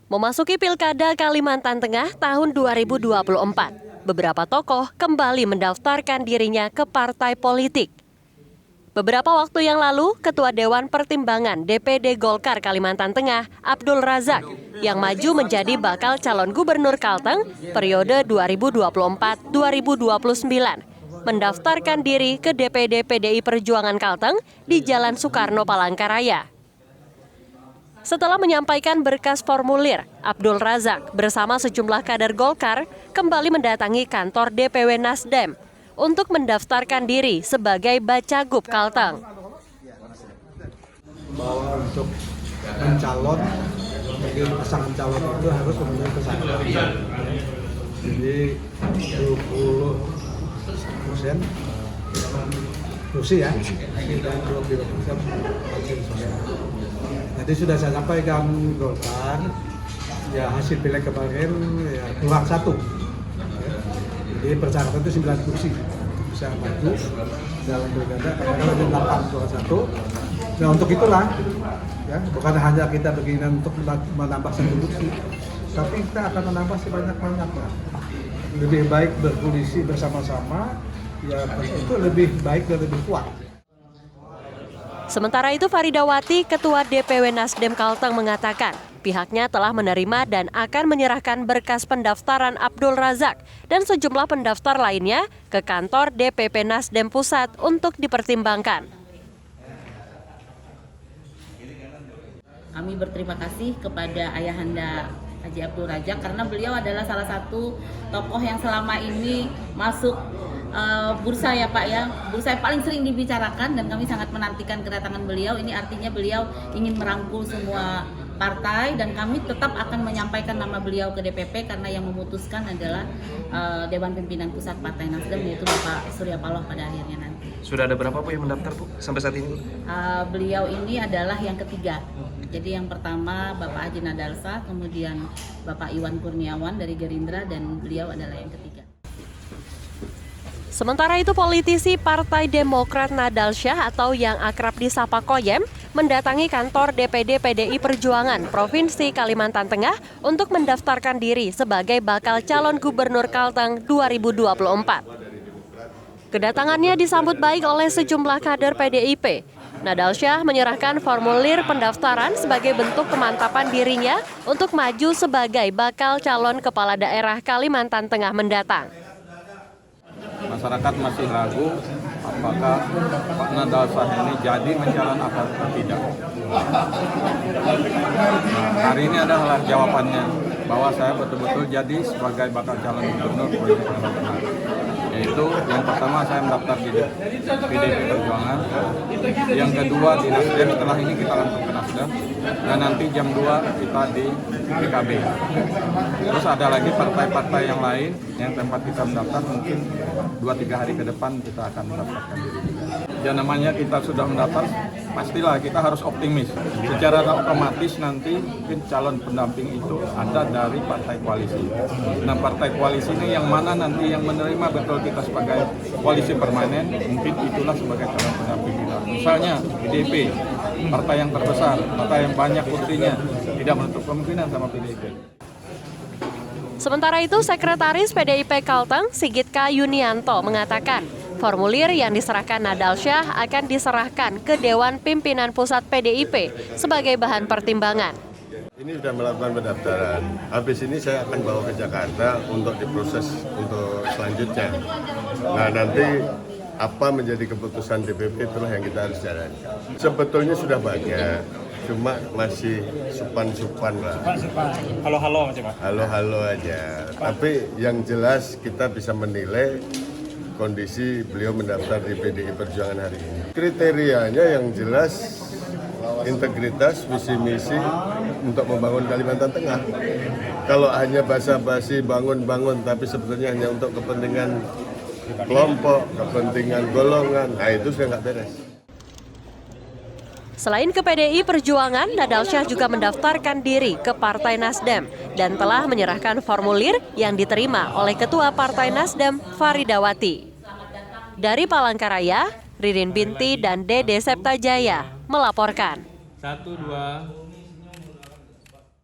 Memasuki Pilkada Kalimantan Tengah tahun 2024, beberapa tokoh kembali mendaftarkan dirinya ke partai politik. Beberapa waktu yang lalu, Ketua Dewan Pertimbangan DPD Golkar Kalimantan Tengah, Abdul Razak, yang maju menjadi bakal calon gubernur Kalteng periode 2024-2029, mendaftarkan diri ke DPD PDI Perjuangan Kalteng di Jalan Soekarno Palangkaraya. Setelah menyampaikan berkas formulir, Abdul Razak bersama sejumlah kader Golkar kembali mendatangi kantor DPW Nasdem untuk mendaftarkan diri sebagai Bacagub Kalteng. Bahwa untuk mencalon, jadi pasangan calon itu harus memenuhi kesyarat. Jadi 20% kursi ya, dan 20% vaksin sosial. Jadi sudah saya sampaikan Golkar, ya hasil pileg kemarin ya kurang 1. Jadi persyaratan itu 9 kursi bisa maju dalam pilkada, karena ada 8 kurang 1. Nah untuk itulah, ya bukan hanya kita berkeinginan untuk menambah 1 kursi, tapi kita akan menambah sebanyak-banyaknya. Lebih baik berkoalisi bersama-sama, ya itu lebih baik dan lebih kuat. Sementara itu Faridawati, Ketua DPW Nasdem Kalteng mengatakan pihaknya telah menerima dan akan menyerahkan berkas pendaftaran Abdul Razak dan sejumlah pendaftar lainnya ke kantor DPP Nasdem Pusat untuk dipertimbangkan. Kami berterima kasih kepada Ayahanda Haji Abdul Razak karena beliau adalah salah satu tokoh yang selama ini masuk bursa ya Pak ya, bursa yang paling sering dibicarakan, dan kami sangat menantikan kedatangan beliau. Ini artinya beliau ingin merangkul semua partai, dan kami tetap akan menyampaikan nama beliau ke DPP karena yang memutuskan adalah Dewan Pimpinan Pusat Partai Nasdem, yaitu Bapak Surya Paloh pada akhirnya nanti. Sudah ada berapa Bu yang mendaftar Bu sampai saat ini? Beliau ini adalah yang ketiga. Jadi yang pertama Bapak Haji Nadalsa, kemudian Bapak Iwan Kurniawan dari Gerindra, dan beliau adalah yang ketiga. Sementara itu politisi Partai Demokrat Nadalsyah atau yang akrab disapa Koyem mendatangi kantor DPD PDI Perjuangan Provinsi Kalimantan Tengah untuk mendaftarkan diri sebagai bakal calon gubernur Kalteng 2024. Kedatangannya disambut baik oleh sejumlah kader PDIP. Nadalsyah menyerahkan formulir pendaftaran sebagai bentuk kemantapan dirinya untuk maju sebagai bakal calon kepala daerah Kalimantan Tengah mendatang. Masyarakat masih ragu apakah Pak Nadalsyah ini jadi mencalon atau tidak. Hari ini adalah jawabannya bahwa saya betul-betul jadi sebagai bakal calon gubernur Provinsi Kalimantan Tengah. Yaitu yang pertama saya mendaftar di PDI Perjuangan, yang kedua di Nasdem, setelah ini kita langsung ke Nasdem, dan nanti jam 2 kita di PKB. Terus ada lagi partai-partai yang lain yang tempat kita mendaftar, mungkin 2-3 hari ke depan kita akan mendaftarkan diri. Ya namanya kita sudah mendaftar, pastilah kita harus optimis. Secara otomatis nanti mungkin calon pendamping itu ada dari partai koalisi. Nah partai koalisi ini yang mana nanti yang menerima betul kita sebagai koalisi permanen, mungkin itulah sebagai calon pendamping kita. Misalnya PDIP, partai yang terbesar, partai yang banyak kursinya, tidak menutup kemungkinan sama PDIP. Sementara itu, Sekretaris PDIP Kalteng, Sigit K. Yunianto, mengatakan formulir yang diserahkan Nadalsyah akan diserahkan ke Dewan Pimpinan Pusat PDIP sebagai bahan pertimbangan. Ini sudah melakukan pendaftaran. Habis ini saya akan bawa ke Jakarta untuk diproses untuk selanjutnya. Nah nanti apa menjadi keputusan DPP itulah yang kita harus jalani. Sebetulnya sudah banyak, cuma masih supan-supan lah. Halo-halo aja Pak. Halo-halo aja. Tapi yang jelas kita bisa menilai kondisi beliau mendaftar di PDI Perjuangan hari ini. Kriterianya yang jelas integritas, visi misi untuk membangun Kalimantan Tengah. Kalau hanya basa-basi bangun-bangun tapi sebetulnya hanya untuk kepentingan kelompok, kepentingan golongan, nah itu sudah nggak beres. Selain ke PDI Perjuangan, Nadalsyah juga mendaftarkan diri ke Partai Nasdem dan telah menyerahkan formulir yang diterima oleh Ketua Partai Nasdem, Faridawati. Dari Palangkaraya, Ririn Binti dan Dede Septajaya melaporkan. 1, 2